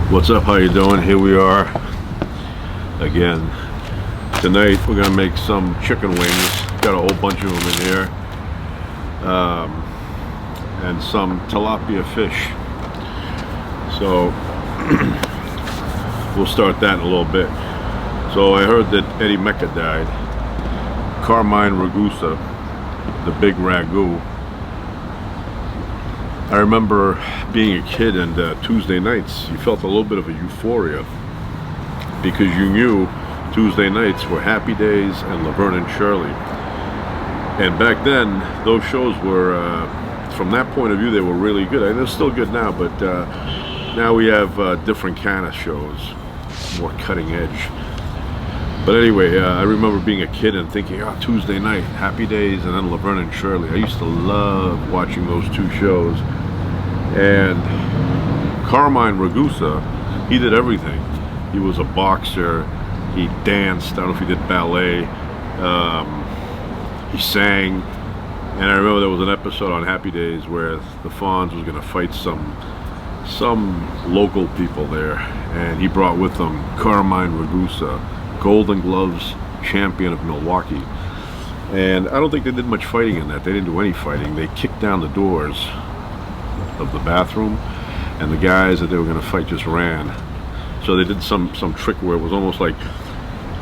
What's up? How you doing? Here we are again. Tonight we're gonna make some chicken wings. Got a whole bunch of them in here, and some tilapia fish. So we'll start that in a little bit. So I heard that Eddie Mekka died. Carmine Ragusa, the big ragu. I remember being a kid, and Tuesday nights you felt a little bit of a euphoria because you knew Tuesday nights were Happy Days and Laverne and Shirley. And back then those shows were, from that point of view, they were really good. I mean, they're still good now, but now we have different kind of shows, more cutting edge. But anyway, I remember being a kid and thinking, oh, Tuesday night, Happy Days, and then Laverne and Shirley. I used to love watching those two shows. And Carmine Ragusa, he did everything. He was a boxer, he danced, I don't know if he did ballet, he sang. And I remember there was an episode on Happy Days where the Fonz was going to fight some local people there. And he brought with him Carmine Ragusa, Golden Gloves champion of Milwaukee. And I don't think they did much fighting in that. They didn't do any fighting. They kicked down the doors of the bathroom, and the guys that they were going to fight just ran. So they did some trick where it was almost like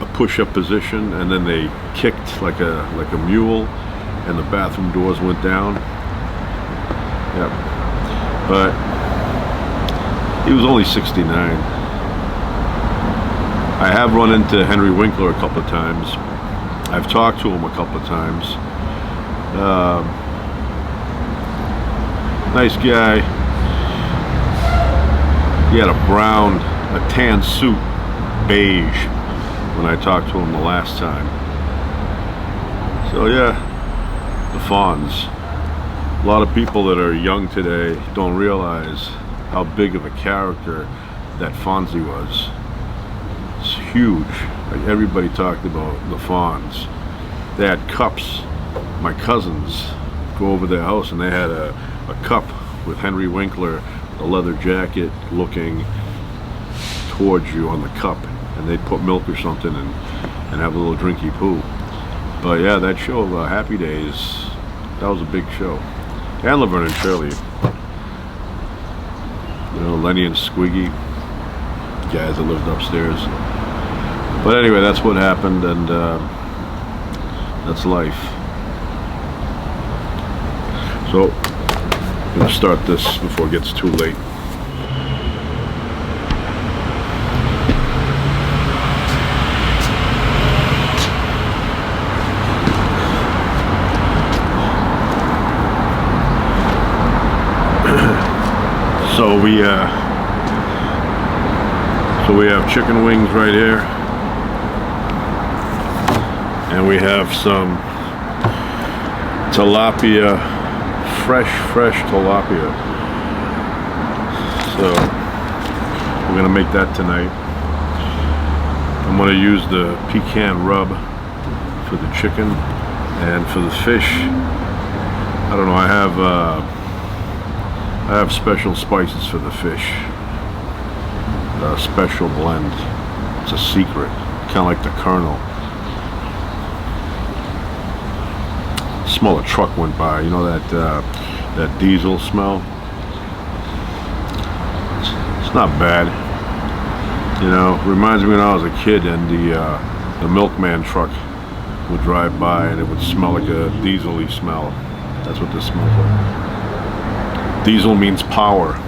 a push-up position, and then they kicked like a mule, and the bathroom doors went down. Yeah, but he was only 69. I have run into Henry Winkler a couple of times. I've talked to him a couple of times. Nice guy. He had a tan suit, beige, when I talked to him the last time. So yeah, the Fonz. A lot of people that are young today don't realize how big of a character that Fonzie was. It's huge. Like, everybody talked about the Fonz. They had cups. My cousins go over their house and they had a cup with Henry Winkler, a leather jacket, looking towards you on the cup, and they'd put milk or something and have a little drinky poo. But yeah, that show, Happy Days, that was a big show. And Laverne and Shirley. You know, Lenny and Squiggy, guys that lived upstairs. But anyway, that's what happened, and that's life. So I'm going to start this before it gets too late. So we have chicken wings right here, and we have some tilapia, fresh tilapia. So we're gonna make that tonight. I'm gonna use the pecan rub for the chicken, and for the fish, I don't know, I have special spices for the fish. A special blend. It's a secret, kind of like the Colonel. Smell a truck went by. You know that diesel smell. It's not bad. You know, reminds me when I was a kid and the milkman truck would drive by and it would smell like a diesel-y smell. That's what this smells like. Diesel means power.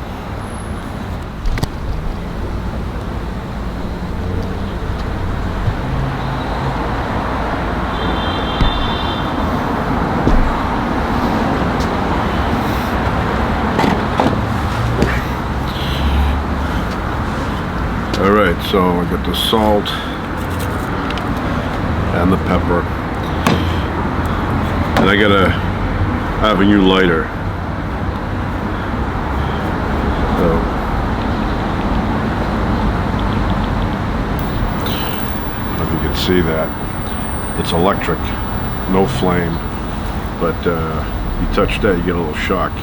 Alright, so I got the salt and the pepper, and I gotta have a new lighter. So if you can see that, it's electric, no flame, but you touch that, you get a little shock.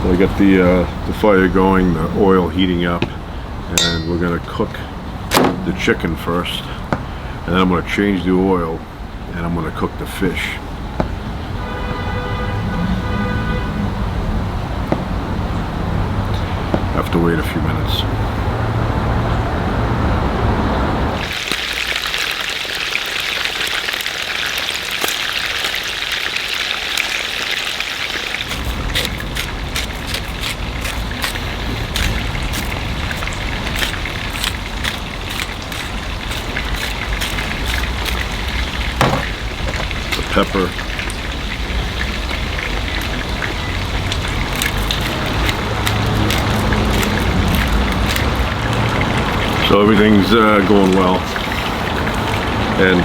I got the fire going, the oil heating up, and we're gonna cook the chicken first, and then I'm gonna change the oil, and I'm gonna cook the fish. Have to wait a few minutes. Pepper. So everything's going well. And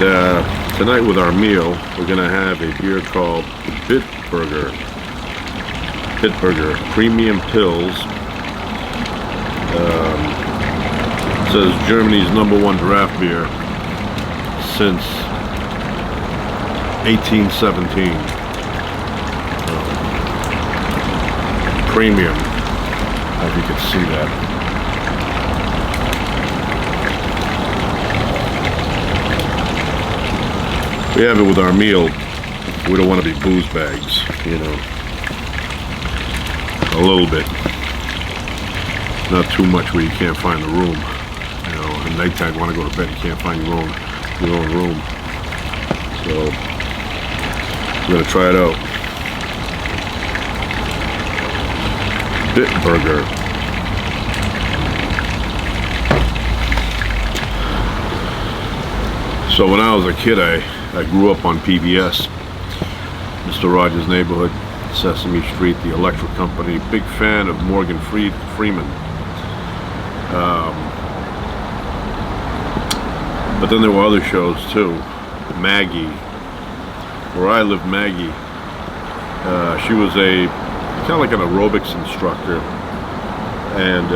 tonight with our meal, we're gonna have a beer called Bitburger Premium Pills. It says Germany's #1 draft beer since 1817. Premium, if you can see that. We have it with our meal. We don't want to be booze bags, you know. A little bit. Not too much where you can't find the room. You know, at nighttime you want to go to bed, you can't find your own room. So I'm gonna try it out. Bitburger. So when I was a kid, I grew up on PBS, Mr. Rogers' Neighborhood, Sesame Street, the Electric Company. Big fan of Morgan Freeman. But then there were other shows too. Maggie. Where I lived, Maggie, she was a kind of like an aerobics instructor, and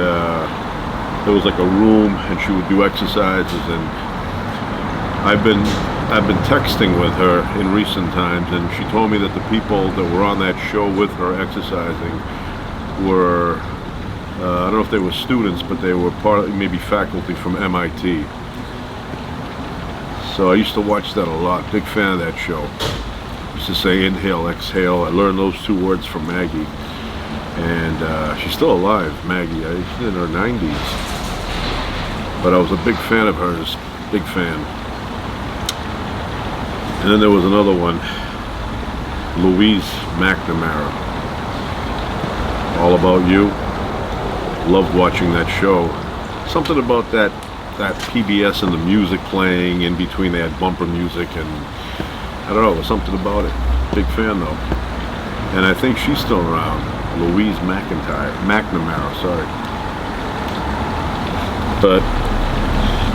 there was like a room, and she would do exercises. And I've been texting with her in recent times, and she told me that the people that were on that show with her exercising were I don't know if they were students, but they were maybe faculty from MIT. So I used to watch that a lot. Big fan of that show. Used to say inhale, exhale. I learned those 2 words from Maggie. And she's still alive, Maggie. She's in her 90s. But I was a big fan of hers. Big fan. And then there was another one. Louise McNamara. All About You. Loved watching that show. Something about that PBS and the music playing in between. They had bumper music, and I don't know, there was something about it. Big fan though. And I think she's still around. Louise McNamara, sorry. But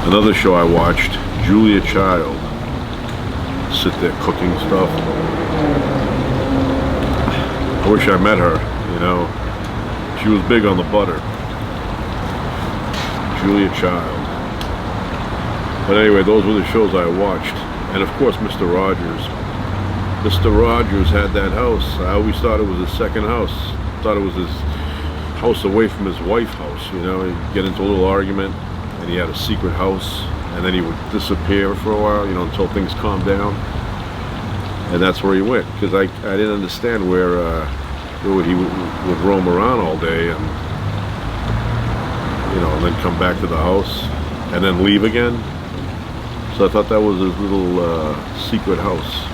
another show I watched, Julia Child. Sit there cooking stuff. I wish I met her, you know. She was big on the butter. Julia Child. But anyway, those were the shows I watched. And of course, Mr. Rogers. Mr. Rogers had that house. I always thought it was his second house. Thought it was his house away from his wife's house. You know, he'd get into a little argument, and he had a secret house, and then he would disappear for a while, you know, until things calmed down. And that's where he went, because I didn't understand where he would roam around all day, and you know, and then come back to the house, and then leave again. So I thought that was his little secret house.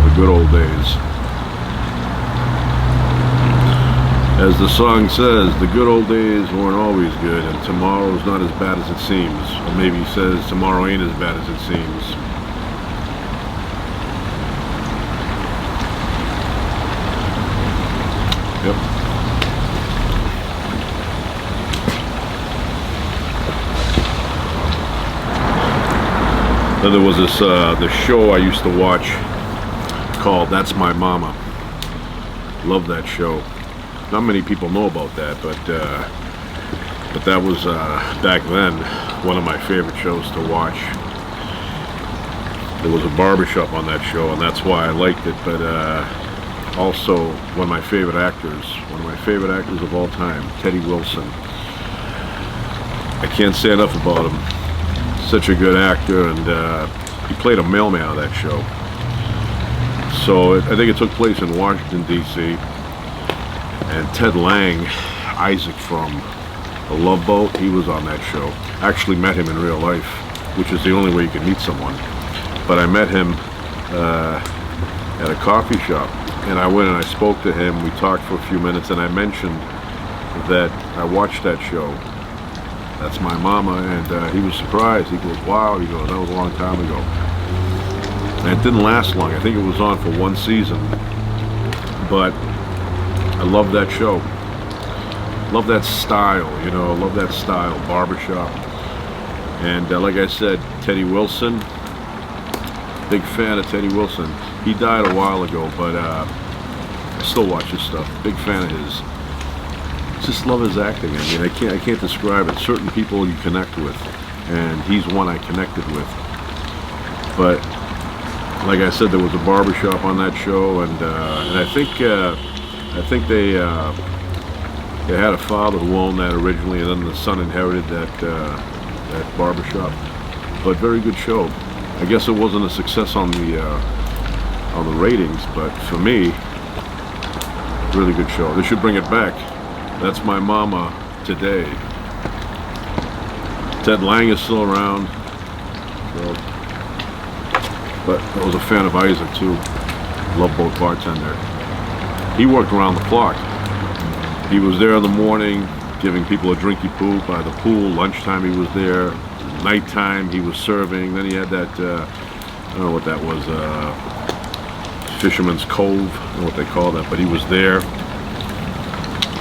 The good old days. As the song says, the good old days weren't always good, and tomorrow's not as bad as it seems. Or maybe he says, tomorrow ain't as bad as it seems. Yep. Then there was this show I used to watch called That's My Mama. Love that show. Not many people know about that, but that was back then one of my favorite shows to watch. There was a barbershop on that show, and that's why I liked it. But Also, one of my favorite actors of all time, Teddy Wilson. I can't say enough about him. Such a good actor, and he played a mailman on that show. So I think it took place in Washington, D.C. And Ted Lange, Isaac from The Love Boat, he was on that show. I actually met him in real life, which is the only way you can meet someone. But I met him at a coffee shop, and I went and I spoke to him. We talked for a few minutes, and I mentioned that I watched that show. That's My Mama, and he was surprised. He goes, wow, he goes, that was a long time ago. And it didn't last long. I think it was on for one season. But I love that show. Love that style, you know, love that style, barbershop. And like I said, Teddy Wilson, big fan of Teddy Wilson. He died a while ago, but I still watch his stuff. Big fan of his. Just love his acting. I mean, I can't describe it. Certain people you connect with, and he's one I connected with. But like I said, there was a barbershop on that show, and I think they had a father who owned that originally, and then the son inherited that barbershop. But very good show. I guess it wasn't a success on the ratings, but for me, really good show. They should bring it back. That's My Mama today. Ted Lange is still around, so, but I was a fan of Isaac too. Love Boat bartender. He worked around the clock. He was there in the morning, giving people a drinky poo by the pool. Lunchtime he was there. Nighttime he was serving. Then he had that, I don't know what that was, Fisherman's Cove. I don't know what they call that, but he was there.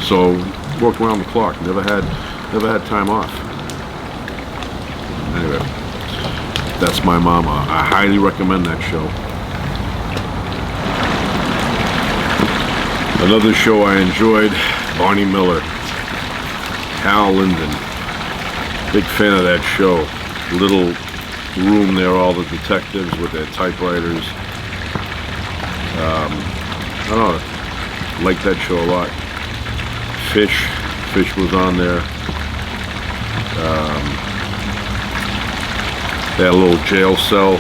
So worked around the clock. Never had time off. Anyway, that's My Mama. I highly recommend that show. Another show I enjoyed, Barney Miller, Hal Linden. Big fan of that show. Little room there, all the detectives with their typewriters. I don't know, like that show a lot. Fish was on there. They had a little jail cell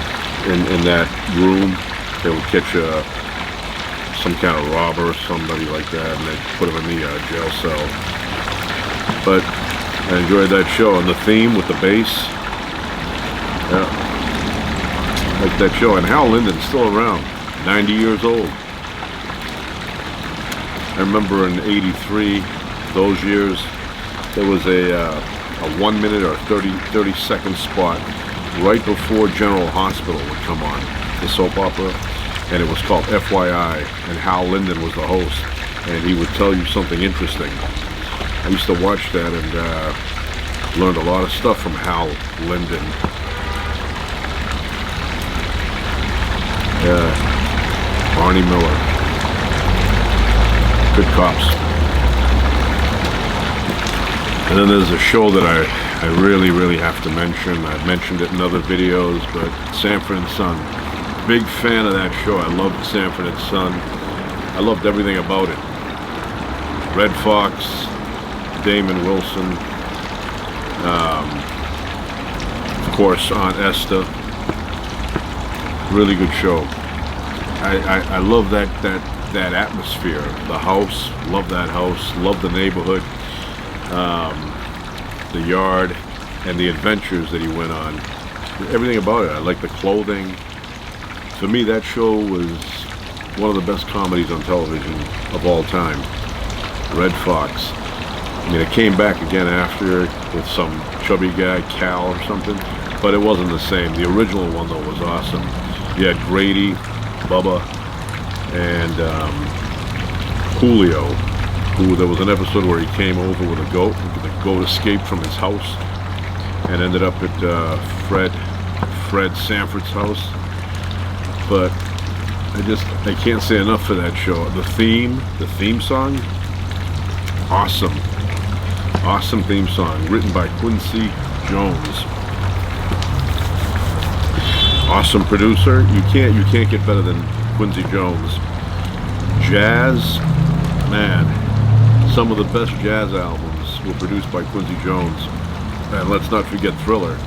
in that room. They would catch some kind of robber or somebody like that, and they'd put him in the jail cell. But I enjoyed that show, and the theme with the bass. Yeah, like that show. And Hal Linden's still around, 90 years old. I remember in '83, those years, there was a 1 minute or 30-second spot right before General Hospital would come on, the soap opera, and it was called FYI, and Hal Linden was the host, and he would tell you something interesting. I used to watch that and learned a lot of stuff from Hal Linden. Barney Miller. Good cops. And then there's a show that I really have to mention. I've mentioned it in other videos, but Sanford and Son. Big fan of that show. I loved Sanford and Son. I loved everything about it. Red Fox, Damon Wilson, of course Aunt Esther. Really good show. I love that atmosphere. The house, love that house, love the neighborhood, the yard, and the adventures that he went on. Everything about it. I like the clothing. For me, that show was one of the best comedies on television of all time. Red Fox. I mean, it came back again after with some chubby guy, Cal or something, but it wasn't the same. The original one, though, was awesome. You had Grady, Bubba, and Julio, who there was an episode where he came over with a goat. The goat escaped from his house and ended up at Fred Sanford's house. But I can't say enough for that show. The theme song, awesome theme song, written by Quincy Jones. Awesome producer. You can't get better than Quincy Jones. Jazz, man, some of the best jazz albums were produced by Quincy Jones. And let's not forget Thriller.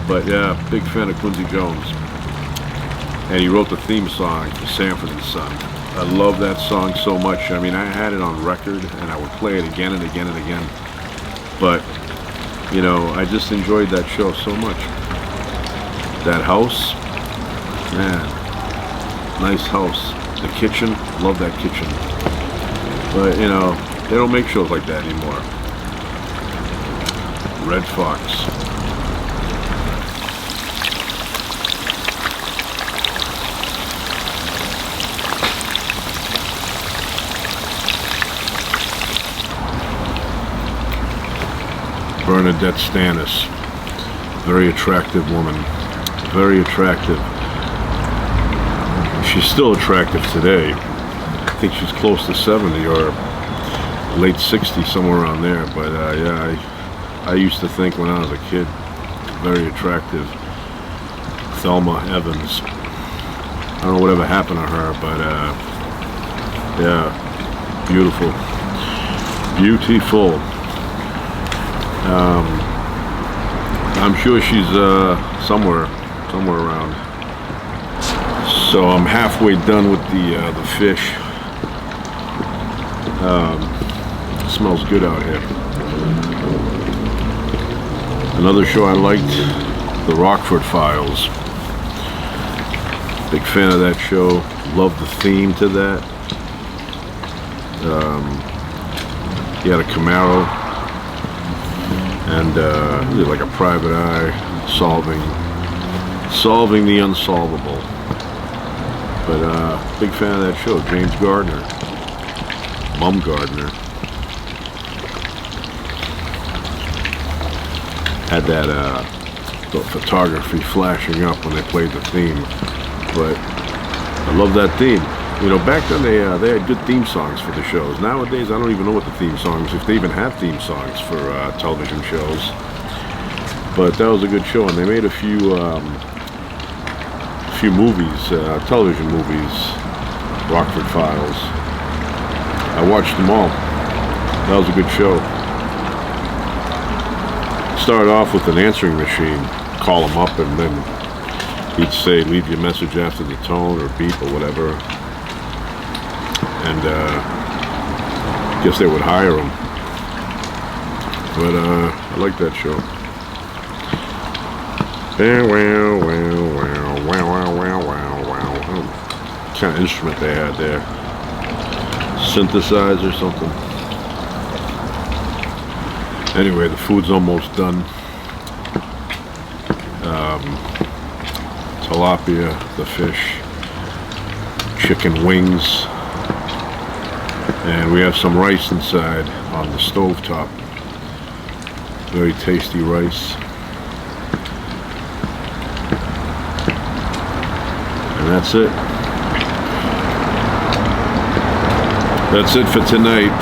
But yeah, big fan of Quincy Jones. And he wrote the theme song for Sanford and Son. I love that song so much. I mean, I had it on record and I would play it again and again and again. But, you know, I just enjoyed that show so much. That house, man, nice house. The kitchen, love that kitchen. But, you know, they don't make shows like that anymore. Red Fox. Bernadette Stanis, very attractive woman, very attractive. She's still attractive today. I think she's close to 70 or late 60s, somewhere around there. But yeah, I used to think when I was a kid, very attractive. Thelma Evans. I don't know whatever happened to her, but yeah, beautiful, beautiful. I'm sure she's somewhere around. So I'm halfway done with the fish. Smells good out here. Another show I liked, The Rockford Files. Big fan of that show. Loved the theme to that. He had a Camaro. And he was like a private eye, solving the unsolvable. But big fan of that show. James Gardner, Mum Gardner, had that the photography flashing up when they played the theme. But I love that theme. You know, back then they had good theme songs for the shows. Nowadays, I don't even know what the theme songs, if they even have theme songs for television shows. But that was a good show, and they made a few movies, television movies, Rockford Files. I watched them all. That was a good show. Started off with an answering machine, call him up, and then he'd say, leave your message after the tone or beep or whatever. And guess they would hire him. But I like that show. What kind of instrument they had there? Synthesizer or something. Anyway, the food's almost done. Tilapia, the fish, chicken wings. And we have some rice inside on the stove top. Very tasty rice. And that's it. That's it for tonight.